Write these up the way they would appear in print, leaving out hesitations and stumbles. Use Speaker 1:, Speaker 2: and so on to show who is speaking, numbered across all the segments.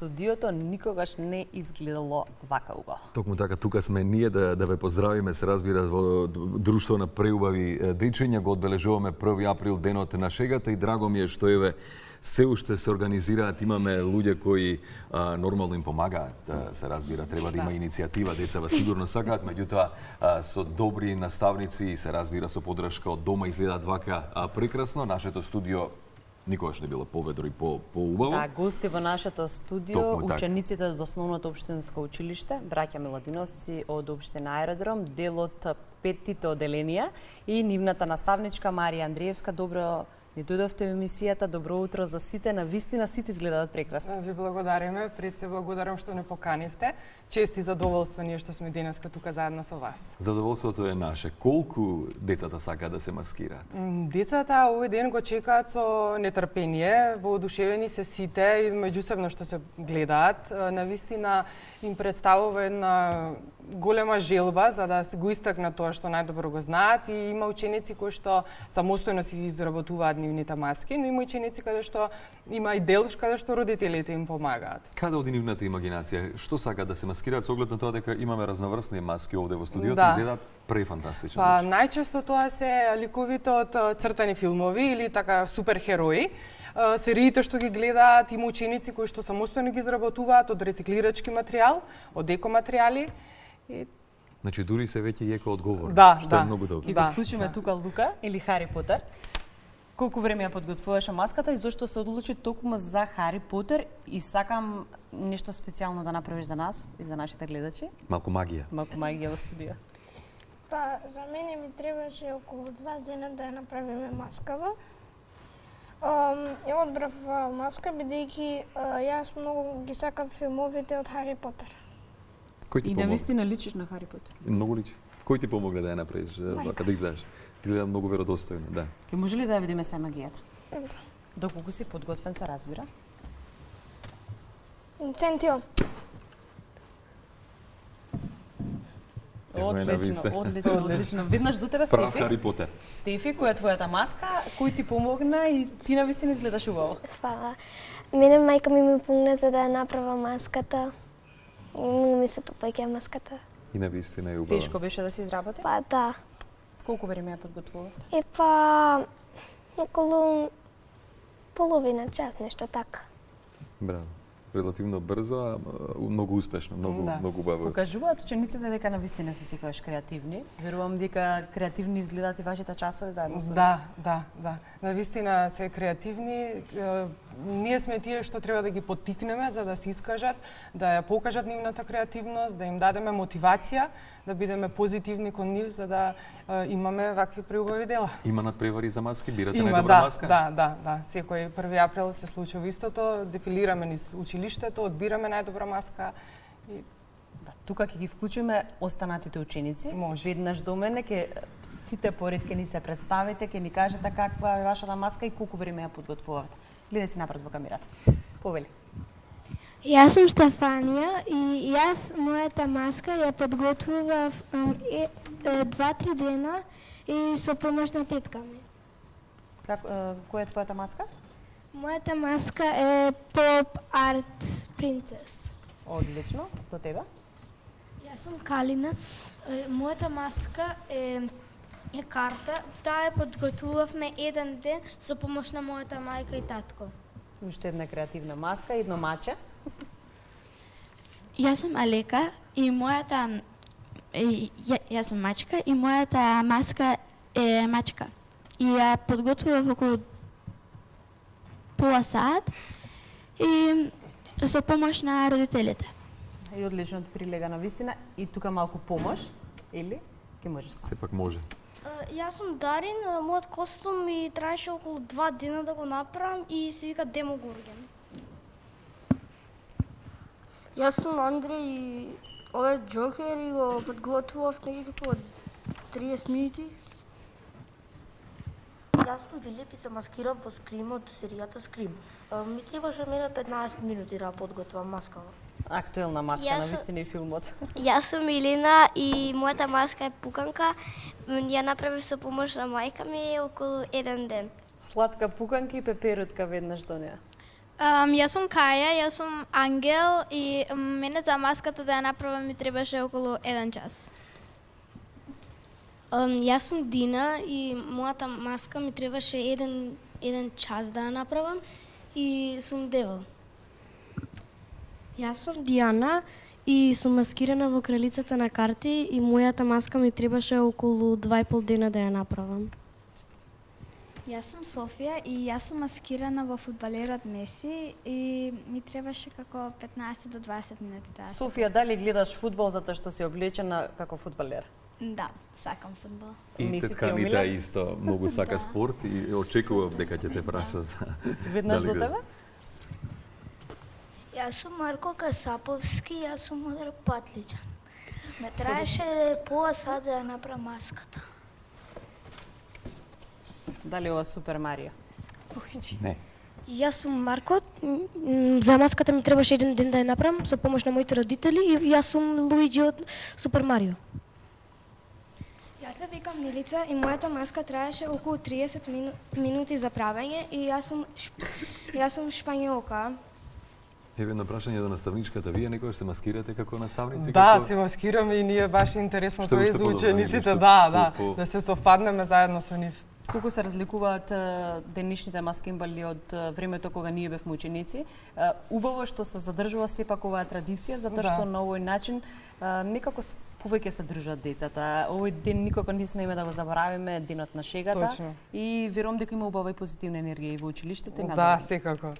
Speaker 1: студиото никогаш не изгледало вака убаво.
Speaker 2: Токму така, тука сме ние да ве поздравиме, се разбира, во Друштво на преубави дечиња, го одбележуваме 1 април, денот на шегата, и драго ми е што еве се уште се организираат, имаме луѓе кои нормално им помагаат, се разбира, треба да има иницијатива, децава сигурно сакаат, меѓутоа со добри наставници и се разбира со поддршка од дома изгледаат вака прекрасно. Нашето студио никогаш не било поведро и поубаво.
Speaker 1: Да, гости во нашето студио, учениците од Основното општинско училиште, браќа Миладиновци од општина Аеродром, дел од 5-тите оделенија и нивната наставничка Марија Андриевска. Добро ни дојдовте во емисијата. Добро утро за сите. На вистина сите изгледаат прекрасно.
Speaker 3: Ви благодариме, пред се благодарам што не поканивте. Чест и задоволство ние што сме денеска тука заедно со вас.
Speaker 2: Задоволството е наше. Колку децата сакаат да се маскираат?
Speaker 3: Децата овој ден го чекаат со нетрпение, воодушевени се сите и меѓусебно што се гледаат. На вистина им представува една голема желба за да го истакнат тоа што најдобро го знаат, и има ученици кои што самостојно си изработуваат нивните маски, но има ученици каде што има и дел каде што родителите им помагаат.
Speaker 2: Каде оди нивната имагинација? Што сакаат да се маскираат со оглед на тоа дека имаме разноврсни маски овде во студиото, изгледаат префантастично?
Speaker 3: Па најчесто тоа се ликовите од цртани филмови или така суперхерои. Сериите што ги гледаат, има ученици кои што самостојно ги изработуваат од рециклирачки материјал, од екоматеријали.
Speaker 2: Значи дури се веќе еко одговор, што е многу добро.
Speaker 1: Ќе го вклучиме тука Лука или Хари Потер. Колку време ја подготвуваше маската и зошто се одлучи токму за Хари Потер? И сакам нешто специјално да направиш за нас и за нашите гледачи.
Speaker 2: Малку магија.
Speaker 1: Малку магија во студио.
Speaker 4: Па, за мене ми требаше околу 2 дена да ја направиме маскава. Ја одбрав маска бидејќи јас многу ги сакам филмовите од Хари Потер.
Speaker 2: Кој ти
Speaker 1: и навистина личиш на Хари Потер.
Speaker 2: Многу личи. Кој ти помогна да ја направиш вака да изгледаш? Изгледа многу веродостојно, да.
Speaker 1: Ке може ли да ја видиме се магијата?
Speaker 4: Да.
Speaker 1: Доколку си подготвен се разбира.
Speaker 4: Инцентио.
Speaker 1: Одлично. Веднаш до тебе, Стефи.
Speaker 2: Прав Хари Потер.
Speaker 1: Стефи, која е твојата маска, кој ти помогна и ти навистина изгледаш убаво?
Speaker 5: Фала. Мене мајка ми помогна за да ја направа маската. Многу ми се тупајќа маската.
Speaker 2: И навистина е убава.
Speaker 1: Тешко беше да се изработи?
Speaker 5: Па да.
Speaker 1: Колку време ја подготвувавте?
Speaker 5: Околу половина час, нешто така.
Speaker 2: Браво. Релативно брзо, а многу успешно, многу убаво.
Speaker 1: Покажуваат учениците дека навистина се секогаш креативни. Верувам дека креативни изгледаат и вашите часови заедно со
Speaker 3: Да. Навистина се креативни. Ние сме тие што треба да ги поттикнеме за да се искажат, да ја покажат нивната креативност, да им дадеме мотивација, да бидеме позитивни кон нив за да имаме вакви преубави дела.
Speaker 2: Има надпревари за маски, бирате најдобра маска?
Speaker 3: Да. Секој 1 април се случува истото, дефилираме низ училиштето, одбираме најдобра маска и
Speaker 1: Да, тука ќе ги вклучиме останатите ученици.
Speaker 3: Може.
Speaker 1: Веднаш до мене ќе сите поред ќе ни се представите, ќе ни кажете каква е вашата маска и колку време ја подготвувавте. Гледај си напред во камерата. Повели.
Speaker 6: Јас сум Стефанија и јас мојата маска ја подготвував 2-3 дена и со помош на тетка ми.
Speaker 1: Која е твојата маска?
Speaker 6: Мојата маска е Pop Art Princess.
Speaker 1: Одлично. До тебе?
Speaker 7: Јас сум Калина. Мојата маска е карта. Таа ја подготвувавме еден ден со помош на мојата мајка и татко.
Speaker 1: Уште една креативна маска, едно маче.
Speaker 8: Јас сум Алека и мојата јас сум мачка и мојата маска е мачка. И ја подготвував околу пола сат и со помош на родителите.
Speaker 1: И одлично ти прилега на вистина. И тука малку помош, или? Ке можеш сам.
Speaker 2: Сепак може.
Speaker 4: Јас сум Дарин, мојот костум ми траеше околу 2 дена да го направам и се вика Демогорген.
Speaker 9: Јас сум Андреј и овој Джокер и го подготвував некако 30 минути.
Speaker 10: Јас сум Филип и се маскирав во Скрим од серијата Скрим. Ми требаше мене 15 минути да подготвам маскава.
Speaker 1: Актуелна маска на вистина и филмот.
Speaker 4: Јас сум Илина и мојата маска е пуканка. Ја направив со помош на мајка ми околу еден ден.
Speaker 1: Сладка пуканка и пеперутка веднаш до неа.
Speaker 11: Јас сум Каја, јас сум ангел и мене за маската да ја направам ми требаше околу 1 час.
Speaker 4: Јас сум Дина и мојата маска ми требаше еден час да ја направам и сум девол.
Speaker 12: Јас сум Диана и сум маскирана во кралицата на карти и мојата маска ми требаше околу 2,5 дена да ја направам.
Speaker 13: Јас сум Софија и јас сум маскирана во фудбалерот Меси и ми требаше како 15 до 20 минути да.
Speaker 1: Софија, дали гледаш фудбал затоа што си облечена како фудбалер?
Speaker 13: Да, сакам фудбал.
Speaker 2: И тетка Анита исто многу сака спорт и очекував дека ќе те прашат.
Speaker 1: Веднаш до тебе?
Speaker 14: Јас сум Марко Касаповски, јас сум мудар патличан. Ме траеше пола сат да ја направам маската.
Speaker 1: Дали ова Супер Марио?
Speaker 2: Не.
Speaker 12: Јас сум Марко, за маската ми требаше еден ден да ја направам со помош на моите родители и јас сум Луиджи од Супер Марио.
Speaker 6: Јас се викам Милица и мојата маска траеше околу 30 минути за правење и јас сум шпањолка.
Speaker 2: Еве на прашање до наставничката, вие некогаш се маскирате како наставници?
Speaker 3: Да, се маскираме и ние баш интересно тоа и за учениците, да се совпаднеме заедно со нив.
Speaker 1: Колку се разликуваат денешните маскимбали од времето кога ние бевме ученици? Убаво што се задржува сепак оваа традиција, затоа што на овој начин некако повеќе се дружат децата. Овој ден никако не сме да го заборавиме, денот на шегата.
Speaker 3: Точно.
Speaker 1: И верувам дека има убава и позитивна енергија и во училиштето и надале.
Speaker 3: Да, секако.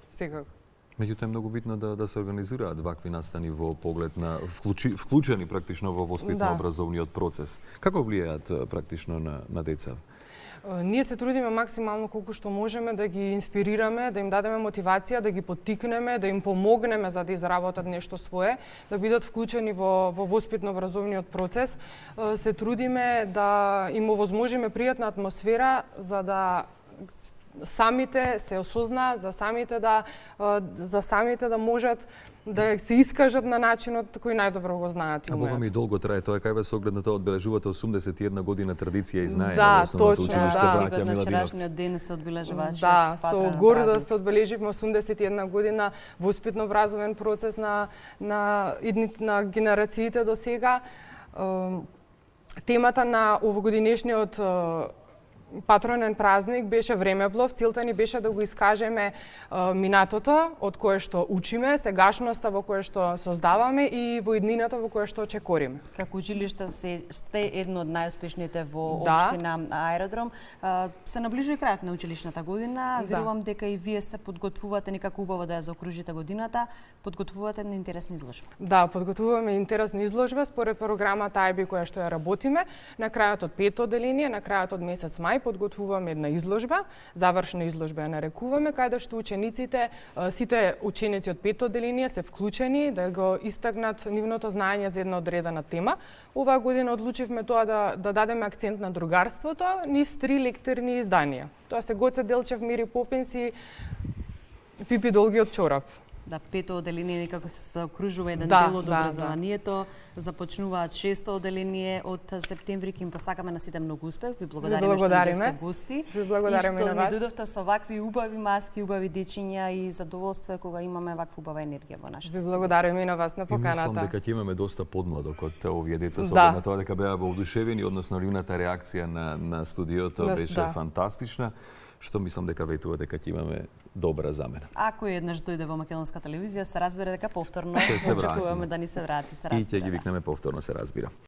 Speaker 2: Меѓутоа е многу битно да се организираат вакви настани во поглед на вклучени практично во воспитно-образовниот процес. Како влијаат практично на деца?
Speaker 3: Ние се трудиме максимално колку што можеме да ги инспирираме, да им дадеме мотивација, да ги поттикнеме, да им помогнеме за да изработат нешто свое, да бидат вклучени во воспитно-образовниот процес. Се трудиме да им овозможиме пријатна атмосфера за да самите се осознаат, за самите да можат да се искажат на начинот кој најдобро го знаат и умеат.
Speaker 2: Бога ми долго трае тоа, кај со оглед на тоа одбележувате 81 година традиција и знае
Speaker 3: на
Speaker 2: основното училиште Браќа
Speaker 1: Миладиновци. На вчерашниот ден се одбележува
Speaker 3: Да, со гордост одбележивме 81 година воспитно-образовен процес на генерациите до сега. Темата на овогодинешниот патронен празник беше времеплов, целта ни беше да го искажеме минатото од кое што учиме, сегашноста во кое што создаваме и во иднината во кое што очекориме.
Speaker 1: Како училиште сте едно од најуспешните во општина Аеродром. Се наближува крајот на училишната година. Верувам дека и вие се подготвувате некако убаво да ја заокружите годината, подготвувате на интересна изложба.
Speaker 3: Да, подготвуваме интересна изложба според програмата IB која што ја работиме. На крајот од 5-то одделение, на крајот од месец мај подготвуваме една изложба, завршна изложба ја нарекуваме, каде што учениците, сите ученици од 5-то одделение се вклучени да го истакнат нивното знаење за една одредена тема. Оваа година одлучивме тоа да дадеме акцент на другарството низ 3 лекторни изданија. Тоа се Гоце Делчев, Мери Попинс и Пипи Долгиот чорап.
Speaker 1: Да, 5-то одделение некако се заокружува еден дел од образованието. Започнуваат 6-то одделение од септември, ќе им посакаме на сите многу успех. Ви благодариме што бидовте гости.
Speaker 3: Ви благодариме на вас.
Speaker 1: И што ни дојдовте со вакви убави маски, убави дечиња и задоволство е кога имаме ваква убава енергија во нашето.
Speaker 3: Ви благодариме и на вас на поканата.
Speaker 2: Мислам дека ќе имаме доста подмладок од овие деца со оглед на тоа дека беа воодушевени, односно нивната реакција на студиото беше фантастична, што мислам дека ветува дека ќе имаме добра замена.
Speaker 1: Ако еднаш дојде во македонска телевизија, се разбира дека повторно очекуваме да ни се врати, се разбира.
Speaker 2: И ќе ги викнеме повторно, се разбира.